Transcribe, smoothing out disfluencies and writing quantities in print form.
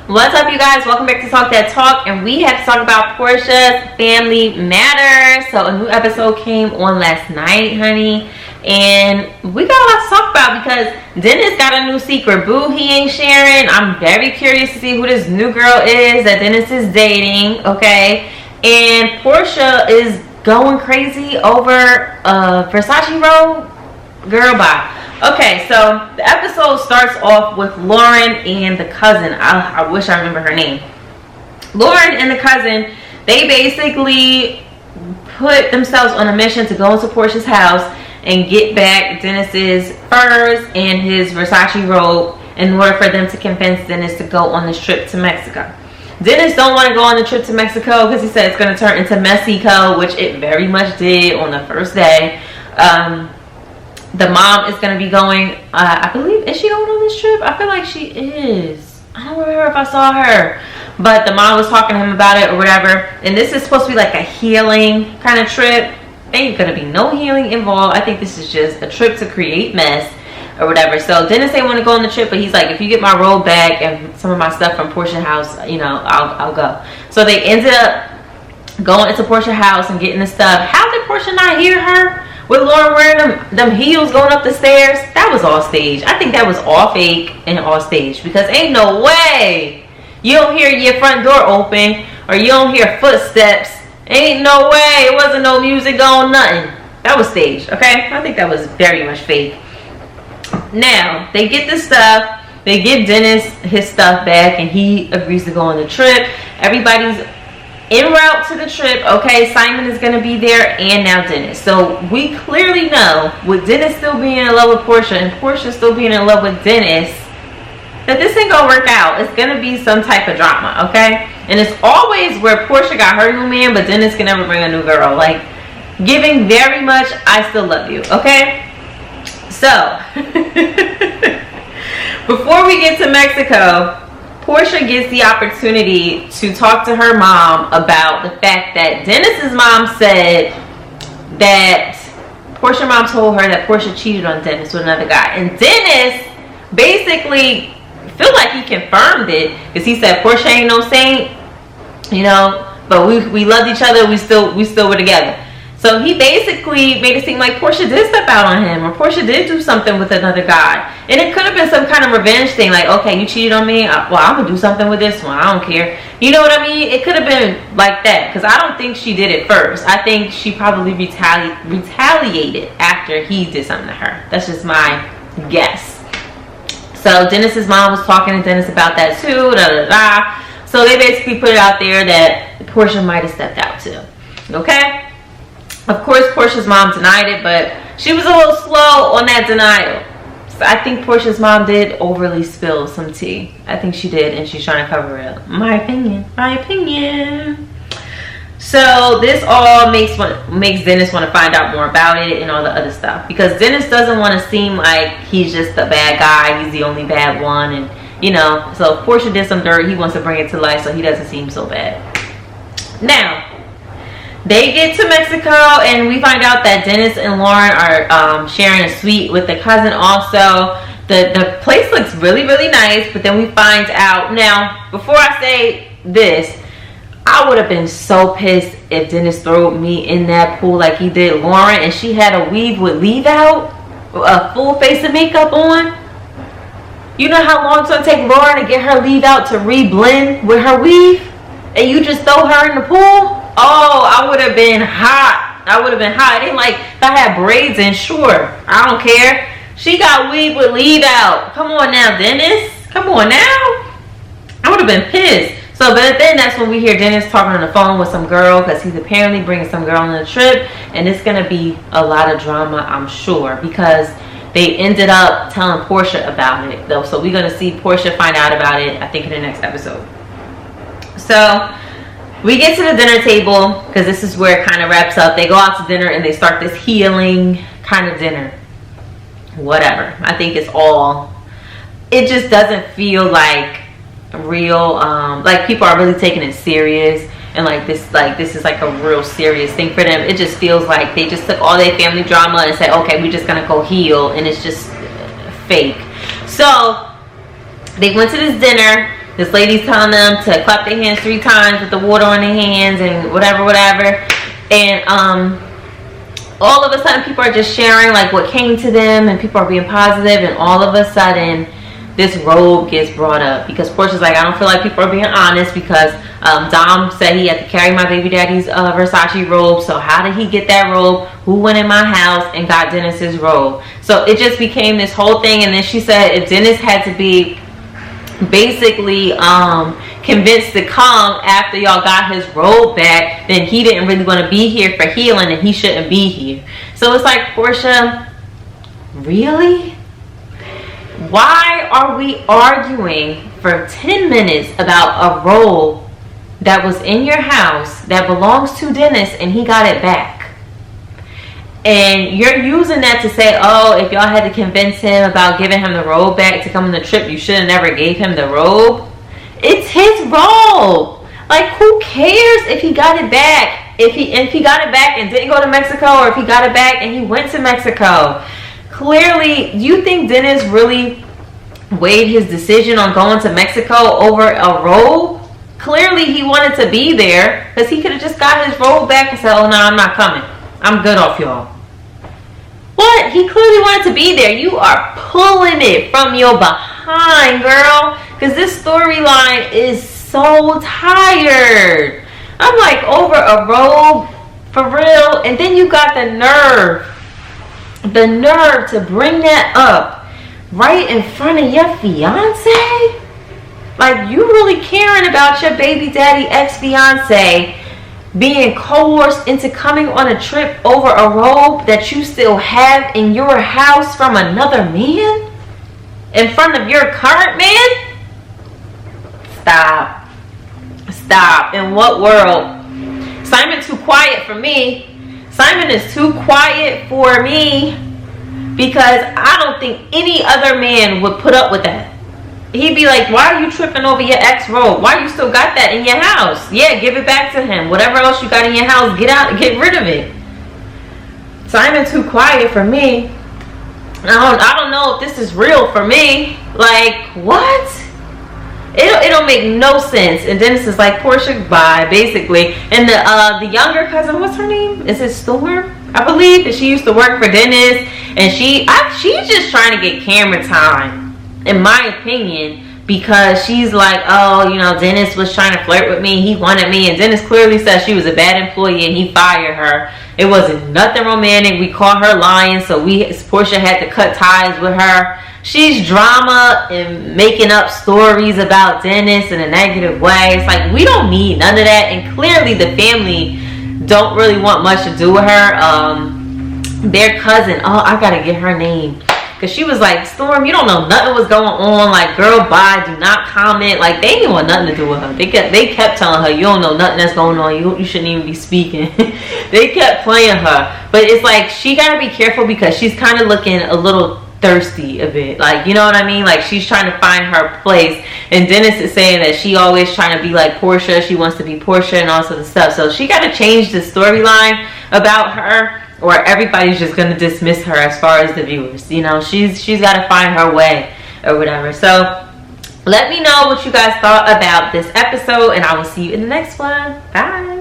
What's up, you guys? Welcome back to Talk That Talk, and we have to talk about Porsha's Family Matters. So a new episode came on last night, honey, and we got a lot to talk about because Dennis got a new secret boo he ain't sharing. I'm very curious to see who this new girl is that Dennis is dating, okay? And Porsha is going crazy over Versace rhoa. Girl, bye. Okay, so the episode starts off with Lauren and the cousin. I wish I remember her name. Lauren and the cousin, they basically put themselves on a mission to go into Porsha's house and get back Dennis's furs and his Versace robe in order for them to convince Dennis to go on this trip to Mexico. Dennis don't want to go on the trip to Mexico because he said it's going to turn into Mexico, which it very much did on the first day. The mom is going to be going, I believe, is she going on this trip? I feel like she is. I don't remember if I saw her. But the mom was talking to him about it or whatever. And this is supposed to be like a healing kind of trip. Ain't going to be no healing involved. I think this is just a trip to create mess or whatever. So Dennis ain't want to go on the trip, but he's like, if you get my robe back and some of my stuff from Porsha house, you know, I'll go. So they ended up going into Porsha house and getting the stuff. How did Porsha not hear her? With Lauren wearing them heels going up the stairs, that was all staged. I think that was all fake and all staged because ain't no way you don't hear your front door open or you don't hear footsteps. Ain't no way. It wasn't no music going, nothing. That was staged, okay? I think that was very much fake. Now, they get the stuff. They give Dennis his stuff back and he agrees to go on the trip. Everybody's en route to the trip, okay? Simon is going to be there and now Dennis. So we clearly know with Dennis still being in love with Porsha and Porsha still being in love with Dennis that this ain't going to work out. It's going to be some type of drama, okay? And it's always where Porsha got her new man but Dennis can never bring a new girl. Like giving very much I still love you, okay? So before we get to Mexico, Porsha gets the opportunity to talk to her mom about the fact that Dennis's mom said that Porsha's mom told her that Porsha cheated on Dennis with another guy. And Dennis basically feel like he confirmed it because he said Porsha ain't no saint, you know, but we loved each other, we still were together. So he basically made it seem like Porsha did step out on him or Porsha did do something with another guy. And it could have been some kind of revenge thing like, okay, you cheated on me. Well, I'm going to do something with this one. I don't care. You know what I mean? It could have been like that because I don't think she did it first. I think she probably retaliated after he did something to her. That's just my guess. So Dennis's mom was talking to Dennis about that too. So they basically put it out there that Porsha might have stepped out too. Okay? Of course, Porsha's mom denied it, but she was a little slow on that denial. So I think Porsha's mom did overly spill some tea. I think she did, and she's trying to cover it up. My opinion. So this all makes Dennis want to find out more about it and all the other stuff. Because Dennis doesn't want to seem like he's just the bad guy. He's the only bad one. And, you know, so if Porsha did some dirt, he wants to bring it to light so he doesn't seem so bad. Now, they get to Mexico and we find out that Dennis and Lauren are sharing a suite with the cousin also. The place looks really, really nice, but then we find out. Now, before I say this, I would have been so pissed if Dennis threw me in that pool like he did Lauren and she had a weave with leave out, a full face of makeup on. You know how long it's going to take Lauren to get her leave out to re-blend with her weave? And you just throw her in the pool? Oh, I would have been hot. It ain't like if I had braids in, sure. I don't care. She got weave with leave out. Come on now, Dennis. Come on now. I would have been pissed. So, but then that's when we hear Dennis talking on the phone with some girl because he's apparently bringing some girl on the trip. And it's going to be a lot of drama, I'm sure, because they ended up telling Porsha about it, though. So we're going to see Porsha find out about it, I think, in the next episode. So we get to the dinner table because this is where it kind of wraps up. They go out to dinner and they start this healing kind of dinner. Whatever. I think it's all, it just doesn't feel like real, like people are really taking it serious and like this is like a real serious thing for them. It just feels like they just took all their family drama and said, okay, we're just gonna go heal, and it's just fake. So they went to this dinner this lady's telling them to clap their hands 3 times with the water on their hands and whatever. And all of a sudden people are just sharing like what came to them, and people are being positive, and all of a sudden this robe gets brought up because Porsha's like, I don't feel like people are being honest because Dom said he had to carry my baby daddy's Versace robe. So how did he get that robe? Who went in my house and got Dennis's robe? So it just became this whole thing. And then she said if Dennis had to be basically convinced to come after y'all got his robe back, then he didn't really want to be here for healing and he shouldn't be here. So it's like, Porsha, really? Why are we arguing for 10 minutes about a robe that was in your house that belongs to Dennis and he got it back? And you're using that to say, oh, if y'all had to convince him about giving him the robe back to come on the trip, you should have never gave him the robe. It's his robe. Like, who cares if he got it back? If he got it back and didn't go to Mexico, or if he got it back and he went to Mexico. Clearly, you think Dennis really weighed his decision on going to Mexico over a robe? Clearly, he wanted to be there because he could have just got his robe back and said, oh, no, I'm not coming. I'm good off y'all. What? He clearly wanted to be there. You are pulling it from your behind, girl, because this storyline is so tired. I'm like, over a robe? For real? And then you got the nerve to bring that up right in front of your fiance? Like, you really caring about your baby daddy ex-fiance being coerced into coming on a trip over a robe that you still have in your house from another man? In front of your current man? Stop. In what world? Simon too quiet for me. Simon is too quiet for me because I don't think any other man would put up with that. He'd be like, why are you tripping over your ex robe? Why you still got that in your house? Yeah, give it back to him. Whatever else you got in your house, get rid of it. Simon too quiet for me. I don't know if this is real for me. Like, what? It don't make no sense. And Dennis is like, Porsha, bye, basically. And the younger cousin, what's her name? Is it Storm? I believe that she used to work for Dennis, and she's just trying to get camera time, in my opinion, because she's like, oh, you know, Dennis was trying to flirt with me, he wanted me, and Dennis clearly said she was a bad employee and he fired her. It wasn't nothing romantic. We caught her lying, so Porsha had to cut ties with her. She's drama and making up stories about Dennis in a negative way. It's like, we don't need none of that. And clearly the family don't really want much to do with her. Their cousin, oh, I gotta get her name, because she was like, Storm, you don't know nothing was going on. Like, girl, bye, do not comment. Like, they didn't want nothing to do with her. They kept telling her, you don't know nothing that's going on. You shouldn't even be speaking. They kept playing her. But it's like, she gotta be careful because she's kind of looking a little thirsty a bit, like, you know what I mean? Like, she's trying to find her place, and Dennis is saying that she always trying to be like Porsha. She wants to be Porsha and all sorts of stuff. So she got to change the storyline about her, or everybody's just going to dismiss her as far as the viewers. You know, she's got to find her way or whatever. So let me know what you guys thought about this episode, and I will see you in the next one. Bye.